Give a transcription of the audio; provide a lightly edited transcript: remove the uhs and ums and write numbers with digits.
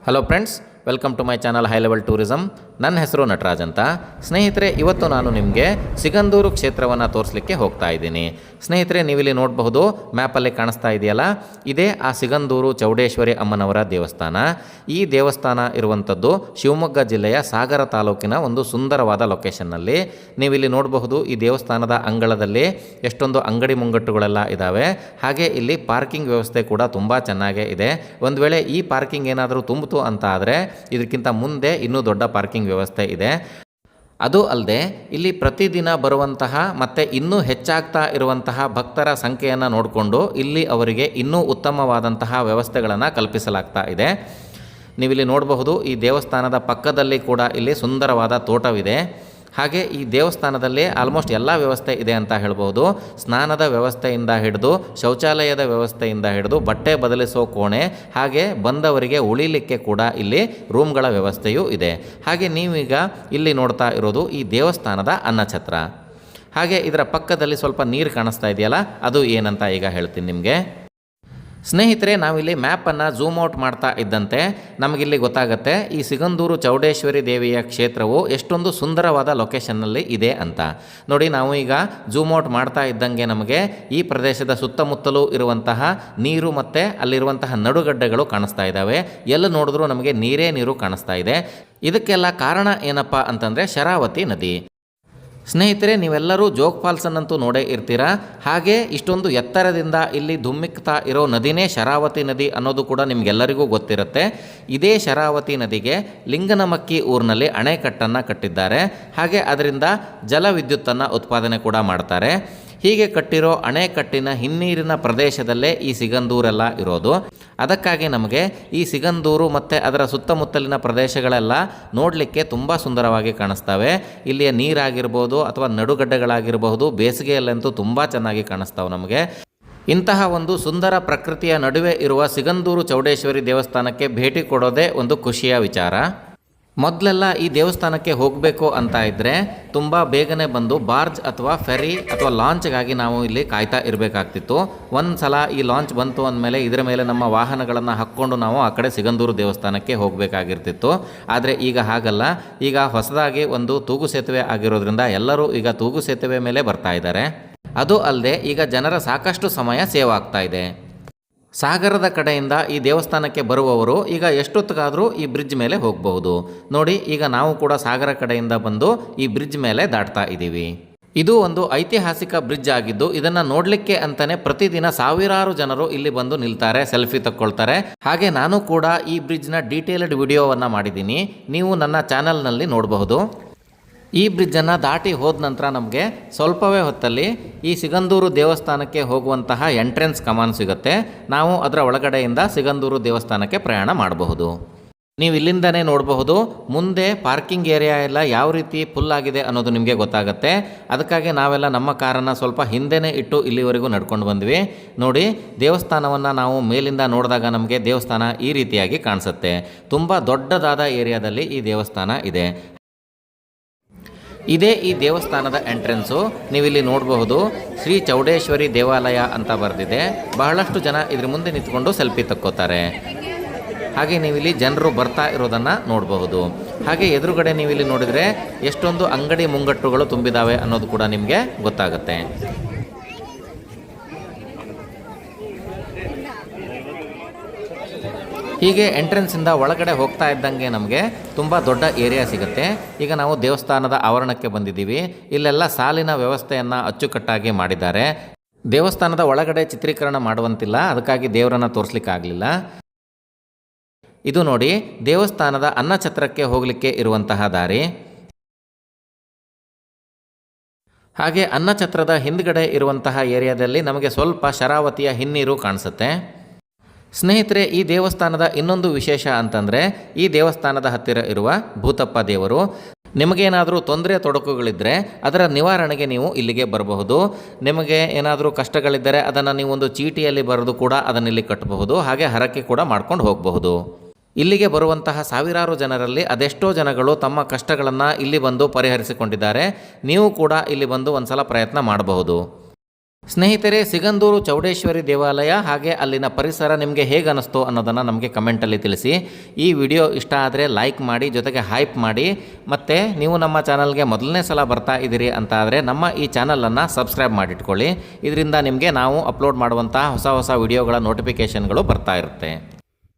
Hello friends, welcome to my channel high level tourism. ನನ್ನ ಹೆಸರು ನಟರಾಜ್ ಅಂತ. ಸ್ನೇಹಿತರೆ, ಇವತ್ತು ನಾನು ನಿಮಗೆ ಸಿಗಂದೂರು ಕ್ಷೇತ್ರವನ್ನು ತೋರಿಸಲಿಕ್ಕೆ ಹೋಗ್ತಾ ಇದ್ದೀನಿ. ಸ್ನೇಹಿತರೆ, ನೀವಿಲ್ಲಿ ನೋಡಬಹುದು, ಮ್ಯಾಪಲ್ಲಿ ಕಾಣಿಸ್ತಾ ಇದೆಯಲ್ಲ, ಇದೇ ಆ ಸಿಗಂದೂರು ಚೌಡೇಶ್ವರಿ ಅಮ್ಮನವರ ದೇವಸ್ಥಾನ. ಈ ದೇವಸ್ಥಾನ ಇರುವಂಥದ್ದು ಶಿವಮೊಗ್ಗ ಜಿಲ್ಲೆಯ ಸಾಗರ ತಾಲೂಕಿನ ಒಂದು ಸುಂದರವಾದ ಲೊಕೇಶನ್ನಲ್ಲಿ. ನೀವಿಲ್ಲಿ ನೋಡಬಹುದು, ಈ ದೇವಸ್ಥಾನದ ಅಂಗಳದಲ್ಲಿ ಎಷ್ಟೊಂದು ಅಂಗಡಿ ಮುಂಗಟ್ಟುಗಳೆಲ್ಲ ಇದ್ದಾವೆ. ಹಾಗೆ ಇಲ್ಲಿ ಪಾರ್ಕಿಂಗ್ ವ್ಯವಸ್ಥೆ ಕೂಡ ತುಂಬ ಚೆನ್ನಾಗೇ ಇದೆ. ಒಂದು ವೇಳೆ ಈ ಪಾರ್ಕಿಂಗ್ ಏನಾದರೂ ತುಂಬಿತು ಅಂತ ಆದರೆ ಇದಕ್ಕಿಂತ ಮುಂದೆ ಇನ್ನೂ ದೊಡ್ಡ ಪಾರ್ಕಿಂಗ್ ವ್ಯವಸ್ಥೆ ಇದೆ. ಅದು ಅಲ್ಲದೆ ಇಲ್ಲಿ ಪ್ರತಿದಿನ ಬರುವಂತಹ ಮತ್ತು ಇನ್ನೂ ಹೆಚ್ಚಾಗ್ತಾ ಇರುವಂತಹ ಭಕ್ತರ ಸಂಖ್ಯೆಯನ್ನು ನೋಡಿಕೊಂಡು ಇಲ್ಲಿ ಅವರಿಗೆ ಇನ್ನೂ ಉತ್ತಮವಾದಂತಹ ವ್ಯವಸ್ಥೆಗಳನ್ನು ಕಲ್ಪಿಸಲಾಗ್ತಾ ಇದೆ. ನೀವಿಲ್ಲಿ ನೋಡಬಹುದು, ಈ ದೇವಸ್ಥಾನದ ಪಕ್ಕದಲ್ಲಿ ಕೂಡ ಇಲ್ಲಿ ಸುಂದರವಾದ ತೋಟವಿದೆ. ಹಾಗೆ ಈ ದೇವಸ್ಥಾನದಲ್ಲಿ ಆಲ್ಮೋಸ್ಟ್ ಎಲ್ಲ ವ್ಯವಸ್ಥೆ ಇದೆ ಅಂತ ಹೇಳ್ಬೋದು. ಸ್ನಾನದ ವ್ಯವಸ್ಥೆಯಿಂದ ಹಿಡಿದು ಶೌಚಾಲಯದ ವ್ಯವಸ್ಥೆಯಿಂದ ಹಿಡಿದು ಬಟ್ಟೆ ಬದಲಿಸೋ ಕೋಣೆ, ಹಾಗೆ ಬಂದವರಿಗೆ ಉಳಿಲಿಕ್ಕೆ ಕೂಡ ಇಲ್ಲಿ ರೂಮ್ಗಳ ವ್ಯವಸ್ಥೆಯೂ ಇದೆ. ಹಾಗೆ ನೀವೀಗ ಇಲ್ಲಿ ನೋಡ್ತಾ ಇರೋದು ಈ ದೇವಸ್ಥಾನದ ಅನ್ನಛತ್ರ. ಹಾಗೆ ಇದರ ಪಕ್ಕದಲ್ಲಿ ಸ್ವಲ್ಪ ನೀರು ಕಾಣಿಸ್ತಾ ಇದೆಯಲ್ಲ, ಅದು ಏನಂತ ಈಗ ಹೇಳ್ತೀನಿ ನಿಮಗೆ. ಸ್ನೇಹಿತರೆ, ನಾವಿಲ್ಲಿ ಮ್ಯಾಪನ್ನು ಝೂಮ್ ಔಟ್ ಮಾಡ್ತಾ ಇದ್ದಂತೆ ನಮಗಿಲ್ಲಿ ಗೊತ್ತಾಗುತ್ತೆ ಈ ಸಿಗಂದೂರು ಚೌಡೇಶ್ವರಿ ದೇವಿಯ ಕ್ಷೇತ್ರವು ಎಷ್ಟೊಂದು ಸುಂದರವಾದ ಲೊಕೇಶನ್ನಲ್ಲಿ ಇದೆ ಅಂತ. ನೋಡಿ, ನಾವು ಈಗ ಝೂಮ್ ಔಟ್ ಮಾಡ್ತಾ ಇದ್ದಂಗೆ ನಮಗೆ ಈ ಪ್ರದೇಶದ ಸುತ್ತಮುತ್ತಲೂ ಇರುವಂತಹ ನೀರು ಮತ್ತು ಅಲ್ಲಿರುವಂತಹ ನಡುಗಡ್ಡೆಗಳು ಕಾಣಿಸ್ತಾ ಇದ್ದಾವೆ. ಎಲ್ಲ ನೋಡಿದ್ರೂ ನಮಗೆ ನೀರೇ ನೀರು ಕಾಣಿಸ್ತಾ ಇದೆ. ಇದಕ್ಕೆಲ್ಲ ಕಾರಣ ಏನಪ್ಪ ಅಂತಂದರೆ ಶರಾವತಿ ನದಿ. ಸ್ನೇಹಿತರೆ, ನೀವೆಲ್ಲರೂ ಜೋಗ್ ಫಾಲ್ಸನ್ನಂತೂ ನೋಡೇ ಇರ್ತೀರ. ಹಾಗೆ ಇಷ್ಟೊಂದು ಎತ್ತರದಿಂದ ಇಲ್ಲಿ ಧುಮ್ಮಿಕ್ತಾ ಇರೋ ನದಿನೇ ಶರಾವತಿ ನದಿ ಅನ್ನೋದು ಕೂಡ ನಿಮಗೆಲ್ಲರಿಗೂ ಗೊತ್ತಿರುತ್ತೆ. ಇದೇ ಶರಾವತಿ ನದಿಗೆ ಲಿಂಗನಮಕ್ಕಿ ಊರಿನಲ್ಲಿ ಅಣೆಕಟ್ಟನ್ನು ಕಟ್ಟಿದ್ದಾರೆ. ಹಾಗೆ ಅದರಿಂದ ಜಲವಿದ್ಯುತ್ತನ್ನು ಉತ್ಪಾದನೆ ಕೂಡ ಮಾಡ್ತಾರೆ. ಹೀಗೆ ಕಟ್ಟಿರೋ ಅಣೆಕಟ್ಟಿನ ಹಿನ್ನೀರಿನ ಪ್ರದೇಶದಲ್ಲೇ ಈ ಸಿಗಂದೂರೆಲ್ಲ ಇರೋದು. ಅದಕ್ಕಾಗಿ ನಮಗೆ ಈ ಸಿಗಂದೂರು ಮತ್ತು ಅದರ ಸುತ್ತಮುತ್ತಲಿನ ಪ್ರದೇಶಗಳೆಲ್ಲ ನೋಡಲಿಕ್ಕೆ ತುಂಬ ಸುಂದರವಾಗಿ ಕಾಣಿಸ್ತವೆ. ಇಲ್ಲಿಯ ನೀರಾಗಿರ್ಬೋದು ಅಥವಾ ನಡುಗಡ್ಡೆಗಳಾಗಿರಬಹುದು, ಬೇಸಿಗೆಯಲ್ಲಂತೂ ತುಂಬ ಚೆನ್ನಾಗಿ ಕಾಣಿಸ್ತಾವೆ ನಮಗೆ. ಇಂತಹ ಒಂದು ಸುಂದರ ಪ್ರಕೃತಿಯ ನಡುವೆ ಇರುವ ಸಿಗಂದೂರು ಚೌಡೇಶ್ವರಿ ದೇವಸ್ಥಾನಕ್ಕೆ ಭೇಟಿ ಕೊಡೋದೇ ಒಂದು ಖುಷಿಯ ವಿಚಾರ. ಮೊದಲೆಲ್ಲ ಈ ದೇವಸ್ಥಾನಕ್ಕೆ ಹೋಗಬೇಕು ಅಂತ ಇದ್ದರೆ ತುಂಬ ಬೇಗನೆ ಬಂದು ಬಾರ್ಜ್ ಅಥವಾ ಫೆರಿ ಅಥವಾ ಲಾಂಚ್ಗಾಗಿ ನಾವು ಇಲ್ಲಿ ಕಾಯ್ತಾ ಇರಬೇಕಾಗ್ತಿತ್ತು. ಒಂದು ಸಲ ಈ ಲಾಂಚ್ ಬಂತು ಅಂದಮೇಲೆ ಇದರ ಮೇಲೆ ನಮ್ಮ ವಾಹನಗಳನ್ನು ಹಾಕ್ಕೊಂಡು ನಾವು ಆ ಕಡೆ ಸಿಗಂದೂರು ದೇವಸ್ಥಾನಕ್ಕೆ ಹೋಗಬೇಕಾಗಿರ್ತಿತ್ತು. ಆದರೆ ಈಗ ಹಾಗಲ್ಲ. ಈಗ ಹೊಸದಾಗಿ ಒಂದು ತೂಗು ಸೇತುವೆ ಆಗಿರೋದ್ರಿಂದ ಎಲ್ಲರೂ ಈಗ ತೂಗು ಸೇತುವೆ ಮೇಲೆ ಬರ್ತಾ ಇದ್ದಾರೆ. ಅದು ಅಲ್ಲದೆ ಈಗ ಜನರ ಸಾಕಷ್ಟು ಸಮಯ ಸೇವ್ ಆಗ್ತಾ ಇದೆ. ಸಾಗರದ ಕಡೆಯಿಂದ ಈ ದೇವಸ್ಥಾನಕ್ಕೆ ಬರುವವರು ಈಗ ಎಷ್ಟೊತ್ತಿಗಾದರೂ ಈ ಬ್ರಿಡ್ಜ್ ಮೇಲೆ ಹೋಗಬಹುದು. ನೋಡಿ, ಈಗ ನಾವು ಕೂಡ ಸಾಗರ ಕಡೆಯಿಂದ ಬಂದು ಈ ಬ್ರಿಡ್ಜ್ ಮೇಲೆ ದಾಟ್ತಾ ಇದ್ದೀವಿ. ಇದು ಒಂದು ಐತಿಹಾಸಿಕ ಬ್ರಿಡ್ಜ್ ಆಗಿದ್ದು ಇದನ್ನು ನೋಡಲಿಕ್ಕೆ ಅಂತಲೇ ಪ್ರತಿದಿನ ಸಾವಿರಾರು ಜನರು ಇಲ್ಲಿ ಬಂದು ನಿಲ್ತಾರೆ, ಸೆಲ್ಫಿ ತಕ್ಕೊಳ್ತಾರೆ. ಹಾಗೆ ನಾನು ಕೂಡ ಈ ಬ್ರಿಡ್ಜ್ನ ಡೀಟೇಲ್ಡ್ ವಿಡಿಯೋವನ್ನು ಮಾಡಿದ್ದೀನಿ, ನೀವು ನನ್ನ ಚಾನಲ್ನಲ್ಲಿ ನೋಡಬಹುದು. ಈ ಬ್ರಿಡ್ಜನ್ನು ದಾಟಿ ಹೋದ ನಂತರ ನಮಗೆ ಸ್ವಲ್ಪವೇ ಹೊತ್ತಲ್ಲಿ ಈ ಸಿಗಂದೂರು ದೇವಸ್ಥಾನಕ್ಕೆ ಹೋಗುವಂತಹ ಎಂಟ್ರೆನ್ಸ್ ಕಮಾನ್ ಸಿಗುತ್ತೆ. ನಾವು ಅದರ ಒಳಗಡೆಯಿಂದ ಸಿಗಂದೂರು ದೇವಸ್ಥಾನಕ್ಕೆ ಪ್ರಯಾಣ ಮಾಡಬಹುದು. ನೀವು ಇಲ್ಲಿಂದನೇ ನೋಡಬಹುದು, ಮುಂದೆ ಪಾರ್ಕಿಂಗ್ ಏರಿಯಾ ಎಲ್ಲ ಯಾವ ರೀತಿ ಫುಲ್ ಆಗಿದೆ ಅನ್ನೋದು ನಿಮಗೆ ಗೊತ್ತಾಗುತ್ತೆ. ಅದಕ್ಕಾಗಿ ನಾವೆಲ್ಲ ನಮ್ಮ ಕಾರನ್ನು ಸ್ವಲ್ಪ ಹಿಂದೆನೇ ಇಟ್ಟು ಇಲ್ಲಿವರೆಗೂ ನಡ್ಕೊಂಡು ಬಂದ್ವಿ. ನೋಡಿ, ದೇವಸ್ಥಾನವನ್ನು ನಾವು ಮೇಲಿಂದ ನೋಡಿದಾಗ ನಮಗೆ ದೇವಸ್ಥಾನ ಈ ರೀತಿಯಾಗಿ ಕಾಣಿಸುತ್ತೆ. ತುಂಬ ದೊಡ್ಡದಾದ ಏರಿಯಾದಲ್ಲಿ ಈ ದೇವಸ್ಥಾನ ಇದೆ. ಇದೇ ಈ ದೇವಸ್ಥಾನದ ಎಂಟ್ರೆನ್ಸು. ನೀವಿಲ್ಲಿ ನೋಡಬಹುದು, ಶ್ರೀ ಚೌಡೇಶ್ವರಿ ದೇವಾಲಯ ಅಂತ ಬರೆದಿದೆ. ಬಹಳಷ್ಟು ಜನ ಇದ್ರ ಮುಂದೆ ನಿಂತ್ಕೊಂಡು ಸೆಲ್ಫಿ ತಕ್ಕೋತಾರೆ. ಹಾಗೆ ನೀವಿಲ್ಲಿ ಜನರು ಬರ್ತಾ ಇರೋದನ್ನು ನೋಡಬಹುದು. ಹಾಗೆ ಎದುರುಗಡೆ ನೀವಿಲ್ಲಿ ನೋಡಿದರೆ ಎಷ್ಟೊಂದು ಅಂಗಡಿ ಮುಂಗಟ್ಟುಗಳು ತುಂಬಿದ್ದಾವೆ ಅನ್ನೋದು ಕೂಡ ನಿಮಗೆ ಗೊತ್ತಾಗುತ್ತೆ. ಹೀಗೆ ಎಂಟ್ರೆನ್ಸಿಂದ ಒಳಗಡೆ ಹೋಗ್ತಾ ಇದ್ದಂಗೆ ನಮಗೆ ತುಂಬ ದೊಡ್ಡ ಏರಿಯಾ ಸಿಗುತ್ತೆ. ಈಗ ನಾವು ದೇವಸ್ಥಾನದ ಆವರಣಕ್ಕೆ ಬಂದಿದ್ದೀವಿ. ಇಲ್ಲೆಲ್ಲ ಸಾಲಿನ ವ್ಯವಸ್ಥೆಯನ್ನು ಅಚ್ಚುಕಟ್ಟಾಗಿ ಮಾಡಿದ್ದಾರೆ. ದೇವಸ್ಥಾನದ ಒಳಗಡೆ ಚಿತ್ರೀಕರಣ ಮಾಡುವಂತಿಲ್ಲ, ಅದಕ್ಕಾಗಿ ದೇವರನ್ನು ತೋರಿಸ್ಲಿಕ್ಕಾಗಲಿಲ್ಲ. ಇದು ನೋಡಿ, ದೇವಸ್ಥಾನದ ಅನ್ನಛತ್ರಕ್ಕೆ ಹೋಗಲಿಕ್ಕೆ ಇರುವಂತಹ ದಾರಿ. ಹಾಗೆ ಅನ್ನಛತ್ರದ ಹಿಂದ್ಗಡೆ ಇರುವಂತಹ ಏರಿಯಾದಲ್ಲಿ ನಮಗೆ ಸ್ವಲ್ಪ ಶರಾವತಿಯ ಹಿನ್ನೀರು ಕಾಣಿಸುತ್ತೆ. ಸ್ನೇಹಿತರೆ, ಈ ದೇವಸ್ಥಾನದ ಇನ್ನೊಂದು ವಿಶೇಷ ಅಂತಂದರೆ ಈ ದೇವಸ್ಥಾನದ ಹತ್ತಿರ ಇರುವ ಭೂತಪ್ಪ ದೇವರು. ನಿಮಗೇನಾದರೂ ತೊಂದರೆ ತೊಡಕುಗಳಿದ್ದರೆ ಅದರ ನಿವಾರಣೆಗೆ ನೀವು ಇಲ್ಲಿಗೆ ಬರಬಹುದು. ನಿಮಗೆ ಏನಾದರೂ ಕಷ್ಟಗಳಿದ್ದರೆ ಅದನ್ನು ನೀವು ಒಂದು ಚೀಟಿಯಲ್ಲಿ ಬರೆದು ಕೂಡ ಅದನ್ನಿಲ್ಲಿ ಕಟ್ಟಬಹುದು. ಹಾಗೆ ಹರಕೆ ಕೂಡ ಮಾಡ್ಕೊಂಡು ಹೋಗಬಹುದು. ಇಲ್ಲಿಗೆ ಬರುವಂತಹ ಸಾವಿರಾರು ಜನರಲ್ಲಿ ಅದೆಷ್ಟೋ ಜನಗಳು ತಮ್ಮ ಕಷ್ಟಗಳನ್ನು ಇಲ್ಲಿ ಬಂದು ಪರಿಹರಿಸಿಕೊಂಡಿದ್ದಾರೆ. ನೀವು ಕೂಡ ಇಲ್ಲಿ ಬಂದು ಒಂದು ಸಲ ಪ್ರಯತ್ನ ಮಾಡಬಹುದು. ಸ್ನೇಹಿತರೆ, ಸಿಗಂದೂರು ಚೌಡೇಶ್ವರಿ ದೇವಾಲಯ ಹಾಗೆ ಅಲ್ಲಿನ ಪರಿಸರ ನಿಮಗೆ ಹೇಗೆ ಅನ್ನಿಸ್ತು ಅನ್ನೋದನ್ನು ನಮಗೆ ಕಮೆಂಟಲ್ಲಿ ತಿಳಿಸಿ. ಈ ವಿಡಿಯೋ ಇಷ್ಟ ಆದರೆ ಲೈಕ್ ಮಾಡಿ, ಜೊತೆಗೆ ಹೈಪ್ ಮಾಡಿ. ಮತ್ತು ನೀವು ನಮ್ಮ ಚಾನಲ್ಗೆ ಮೊದಲನೇ ಸಲ ಬರ್ತಾ ಇದ್ದೀರಿ ಅಂತ ಆದರೆ ನಮ್ಮ ಈ ಚಾನಲನ್ನು ಸಬ್ಸ್ಕ್ರೈಬ್ ಮಾಡಿಟ್ಕೊಳ್ಳಿ. ಇದರಿಂದ ನಿಮಗೆ ನಾವು ಅಪ್ಲೋಡ್ ಮಾಡುವಂಥ ಹೊಸ ಹೊಸ ವಿಡಿಯೋಗಳ ನೋಟಿಫಿಕೇಷನ್ಗಳು ಬರ್ತಾ ಇರುತ್ತೆ.